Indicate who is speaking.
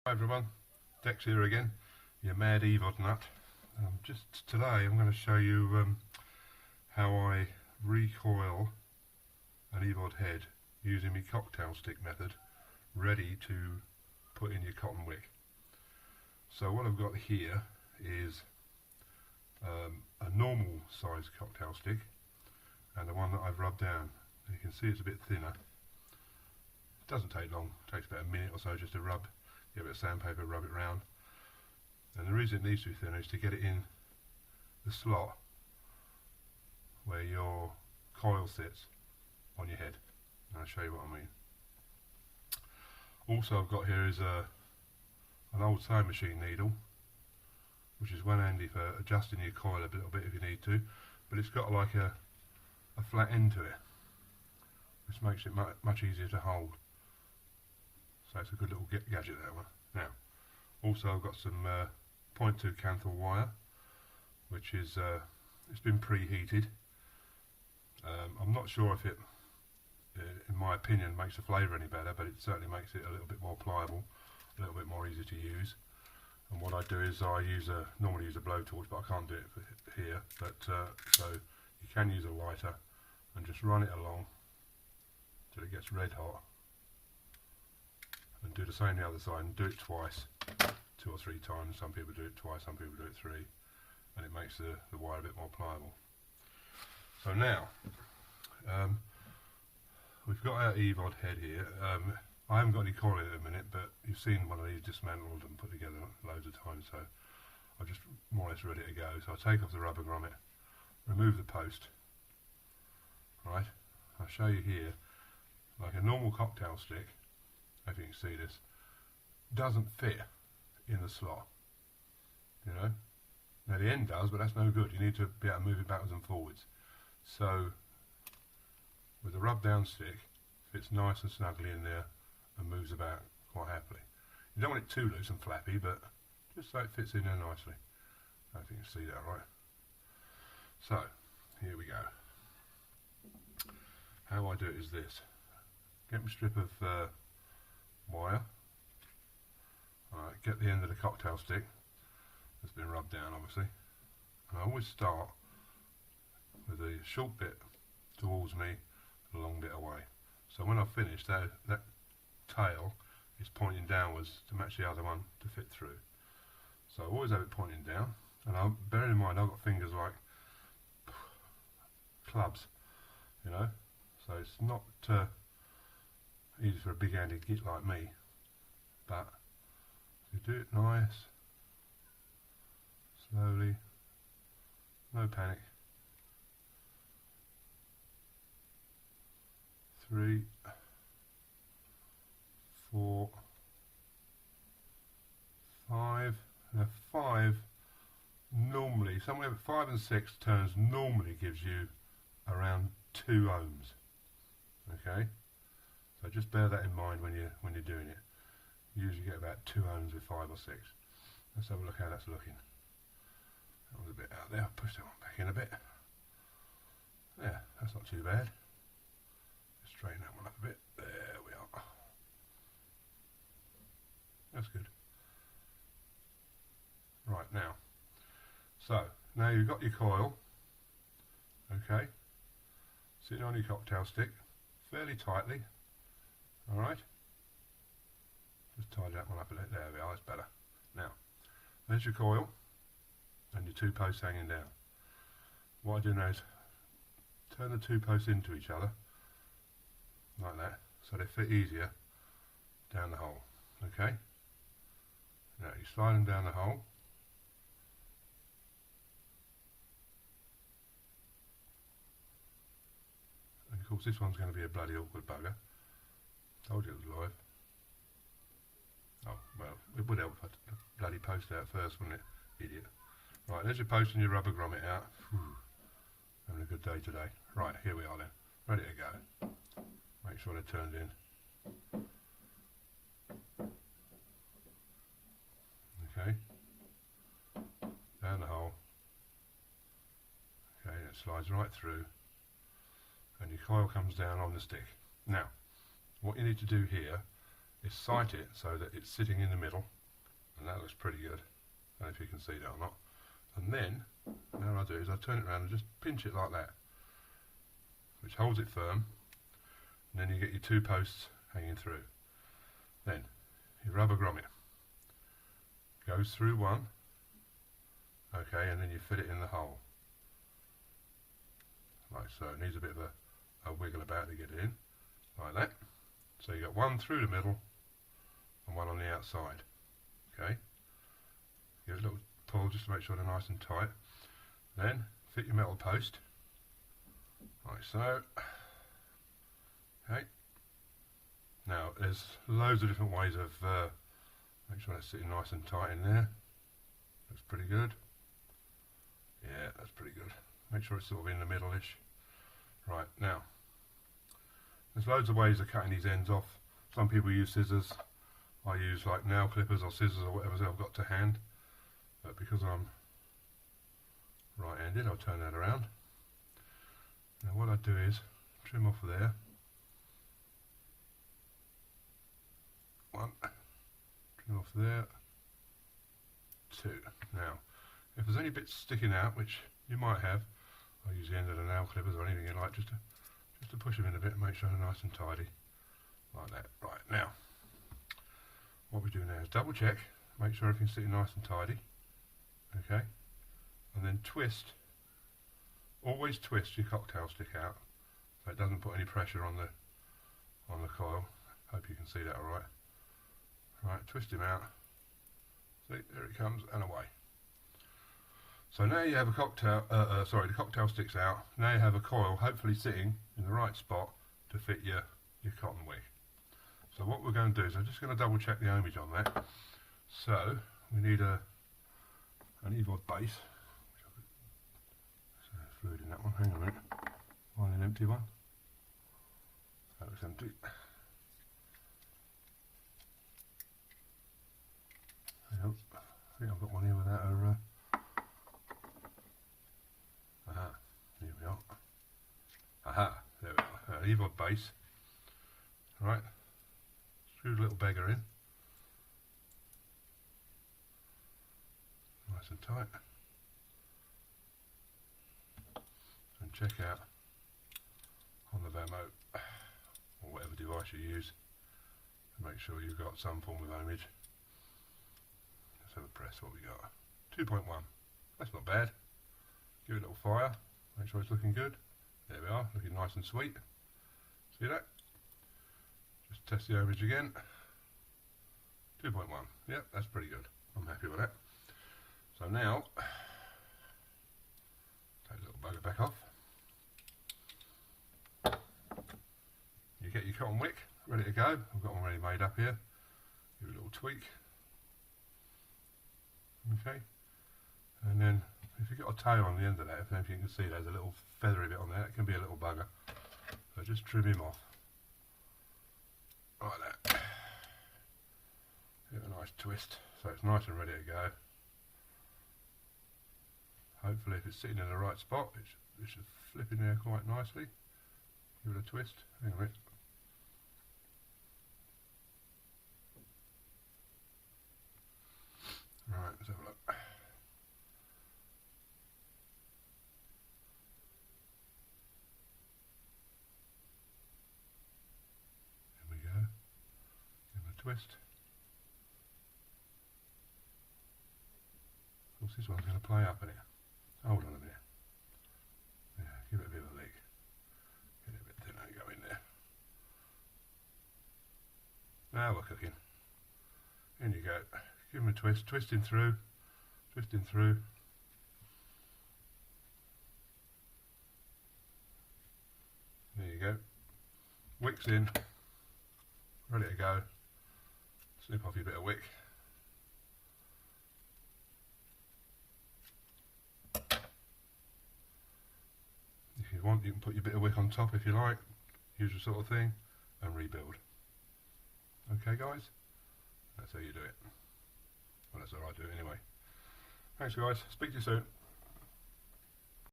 Speaker 1: Hi everyone, Dex here again, your mad Evod nut. Just today I'm going to show you how I recoil an Evod head using my cocktail stick method, ready to put in your cotton wick. So what I've got here is a normal size cocktail stick and the one that I've rubbed down. You can see it's a bit thinner. It doesn't take long, it takes about a minute or so just to rub. Give it a sandpaper, rub it round, and the reason it needs to be thinner is to get it in the slot where your coil sits on your head, and I'll show you what I mean. Also I've got here is an old sewing machine needle, which is one handy for adjusting your coil a little bit if you need to, but it's got like a flat end to it, which makes it much easier to hold. So it's a good little gadget, that one. Now, also I've got some 0.2 canthal wire, which is it's been preheated. I'm not sure if it, in my opinion, makes the flavour any better, but it certainly makes it a little bit more pliable, a little bit more easy to use. And what I do is I normally use a blowtorch, but I can't do it here. But so you can use a lighter and just run it along till it gets red hot. And do the same the other side and do it twice, 2 or 3 times. Some people do it twice, some people do it 3, and it makes the wire a bit more pliable. So now we've got our Evod head here. I haven't got any coil in it at the minute, but you've seen one of these dismantled and put together loads of times, so I've just more or less ready to go. So I take off the rubber grommet, remove the post, right? I'll show you here, like a normal cocktail stick, if you can see this, doesn't fit in the slot, you know. Now the end does, but that's no good. You need to be able to move it backwards and forwards. So with a rub down stick, fits nice and snugly in there and moves about quite happily. You don't want it too loose and flappy, but just so it fits in there nicely. I think you can see that, right? So here we go. How I do it is this: get my strip of wire, get the end of the cocktail stick that's been rubbed down, obviously, and I always start with the short bit towards me and a long bit away. So when I've finished, that tail is pointing downwards to match the other one to fit through. So I always have it pointing down, and bearing in mind I've got fingers like clubs, you know, so it's not easy for a big-handed git like me, but you do it nice, slowly, no panic. 3, 4, 5. Now 5 normally, somewhere 5 and 6 turns normally gives you around 2 ohms. Okay. So just bear that in mind when you're doing it. You usually get about 2 ohms with 5 or 6. Let's have a look how that's looking. That was a bit out there. I'll push that one back in a bit. Yeah, that's not too bad. Just straighten that one up a bit. There we are. That's good. Right, now. So, now you've got your coil. Okay. Sitting on your cocktail stick, fairly tightly. Alright, just tidy that one up a bit. There we are, that's better. Now, there's your coil and your 2 posts hanging down. What I do now is turn the 2 posts into each other, like that, so they fit easier down the hole. Okay? Now you slide them down the hole. And of course this one's going to be a bloody awkward bugger. Told you it was live. Oh, well, it would help if I took the bloody post out first, wouldn't it? Idiot. Right, there's your post and your rubber grommet out. Whew. Having a good day today. Right, here we are then. Ready to go. Make sure they're turned in. Okay. Down the hole. Okay, it slides right through. And your coil comes down on the stick. Now, what you need to do here is sight it so that it's sitting in the middle, and that looks pretty good. I don't know if you can see that or not. And then what I do is I turn it around and just pinch it like that, which holds it firm, and then you get your two posts hanging through. Then your rubber grommet goes through one, okay, and then you fit it in the hole like so. It needs a bit of a wiggle about to get it in, like that. So you got one through the middle and one on the outside, okay. Give it a little pull just to make sure they're nice and tight. Then fit your metal post like so. Okay. Now there's loads of different ways of make sure that's sitting nice and tight in there. Looks pretty good. Yeah, that's pretty good. Make sure it's sort of in the middle-ish. Right, now there's loads of ways of cutting these ends off. Some people use scissors. I use like nail clippers or scissors or whatever I've got to hand. But because I'm right-handed, I'll turn that around. Now what I do is trim off there. One. Trim off there. Two. Now, if there's any bits sticking out, which you might have, I'll use the end of the nail clippers or anything you like just to push them in a bit and make sure they're nice and tidy. Like that. Right, now, what we do now is double check, make sure everything's sitting nice and tidy. Okay, and then twist, always twist your cocktail stick out so it doesn't put any pressure on the coil. Hope you can see that alright. Right, twist him out. See, there it comes and away. So now you have a cocktail, the cocktail stick's out. Now you have a coil hopefully sitting in the right spot to fit your cotton wick. So what we're going to do is I'm just going to double check the ohmage on that. So we need an Evod base. There's fluid in that one, hang on a minute. Find an empty one. That looks empty. I think I've got one here without a aha, here we are. Aha, there we are. Evod base. Right, screw the little beggar in. Nice and tight. And check out on the Vamo or whatever device you use to make sure you've got some form of ohmage. Let's have a press. What we got? 2.1. That's not bad. Give it a little fire. Make sure it's looking good. There we are, looking nice and sweet. See that? Just test the ohmage again. 2.1. Yep, that's pretty good. I'm happy with that. So now, take the little bugger back off. You get your cotton wick ready to go. I've got one ready made up here. Give it a little tweak. Okay. And then, if you've got a tail on the end of that, if you can see there's a little feathery bit on there, it can be a little bugger. So just trim him off. Like that. Give it a nice twist so it's nice and ready to go. Hopefully if it's sitting in the right spot, it should flip in there quite nicely. Give it a twist. Hang on a minute. Right, let's have a look. There we go. Give it a twist. Of course this one's going to play up in it. Hold on a minute. Yeah, give it a bit of a lick. Get it a bit thinner and go in there. Now we're cooking. In you go. Give him a twist, twisting through, twisting through. There you go. Wicks in, ready to go. Snip off your bit of wick. If you want, you can put your bit of wick on top if you like, usual sort of thing, and rebuild. Okay guys, that's how you do it. Well, that's how I do it anyway. Thanks guys, speak to you soon.